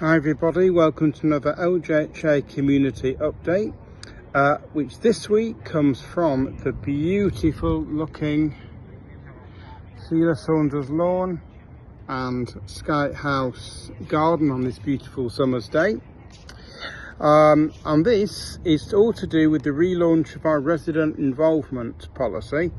Hi everybody, welcome to another LJHA community update, which this week comes from the beautiful looking Sheila Saunders lawn and Sky House garden on this beautiful summer's day. And this is all to do with the relaunch of our resident involvement policy.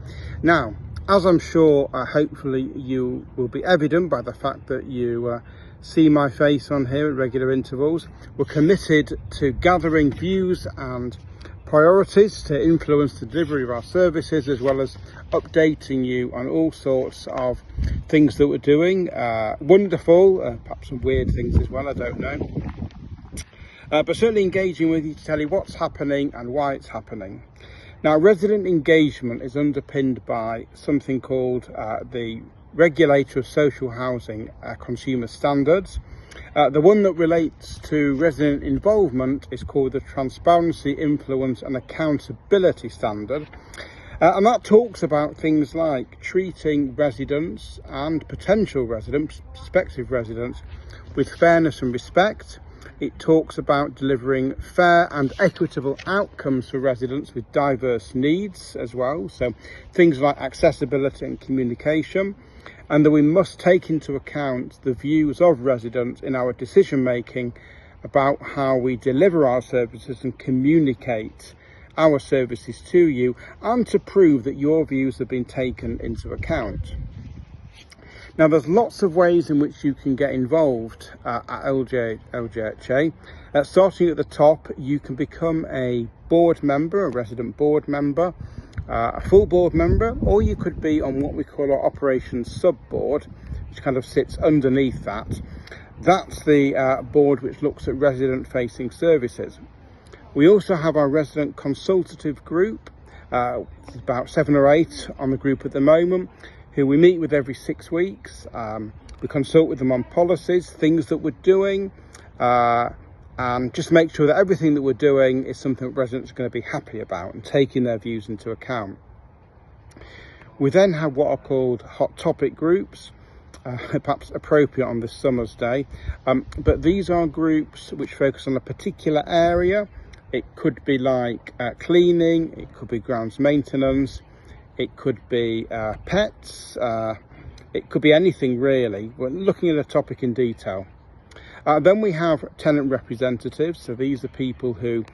Now, as I'm sure hopefully you will be evident by the fact that you see my face on here at regular intervals, we're committed to gathering views and priorities to influence the delivery of our services, as well as updating you on all sorts of things that we're doing. Wonderful, perhaps some weird things as well, I don't know. But certainly engaging with you to tell you what's happening and why it's happening. Now, resident engagement is underpinned by something called the Regulator of Social Housing Consumer Standards. The one that relates to resident involvement is called the Transparency, Influence and Accountability Standard. And that talks about things like treating residents and potential residents, prospective residents, with fairness and respect. It talks about delivering fair and equitable outcomes for residents with diverse needs as well. So things like accessibility and communication, and that we must take into account the views of residents in our decision making about how we deliver our services and communicate our services to you, and to prove that your views have been taken into account. Now, there's lots of ways in which you can get involved at LJHA. Starting at the top, you can become a board member, a resident board member, a full board member, or you could be on what we call our operations sub-board, which kind of sits underneath that. That's the board which looks at resident-facing services. We also have our resident consultative group. There's about 7 or 8 on the group at the moment, who we meet with every 6 weeks. We consult with them on policies, things that we're doing, and just make sure that everything that we're doing is something that residents are going to be happy about and taking their views into account. We then have what are called hot topic groups, perhaps appropriate on this summer's day, but these are groups which focus on a particular area. It could be like cleaning, it could be grounds maintenance, it could be pets, it could be anything really. We're looking at a topic in detail. Then we have tenant representatives. So these are people who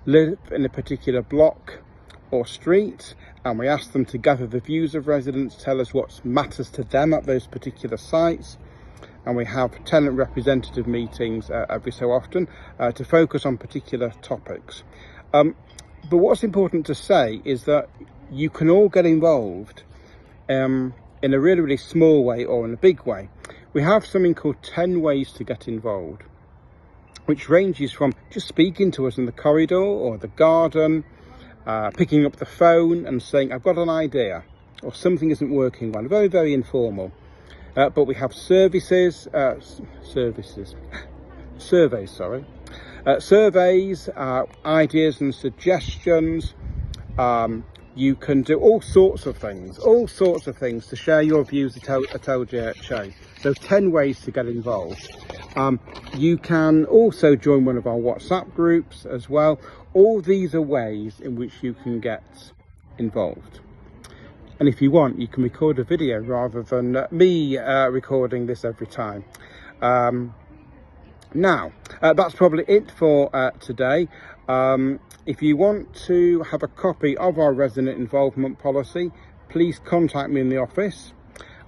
live in a particular block or street, and we ask them to gather the views of residents, tell us what matters to them at those particular sites. And we have tenant representative meetings every so often to focus on particular topics. But what's important to say is that you can all get involved in a really, really small way or in a big way. We have something called 10 ways to get involved, which ranges from just speaking to us in the corridor or the garden, picking up the phone and saying, I've got an idea, or something isn't working well. Very, very informal. But we have surveys, ideas and suggestions. You can do all sorts of things to share your views at LJHA. So 10 ways to get involved. You can also join one of our WhatsApp groups as well. All these are ways in which you can get involved. And if you want, you can record a video rather than me recording this every time. Now, that's probably it for today. If you want to have a copy of our resident involvement policy, please contact me in the office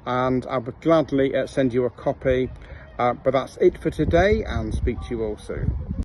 and I would gladly send you a copy. But that's it for today, and speak to you all soon.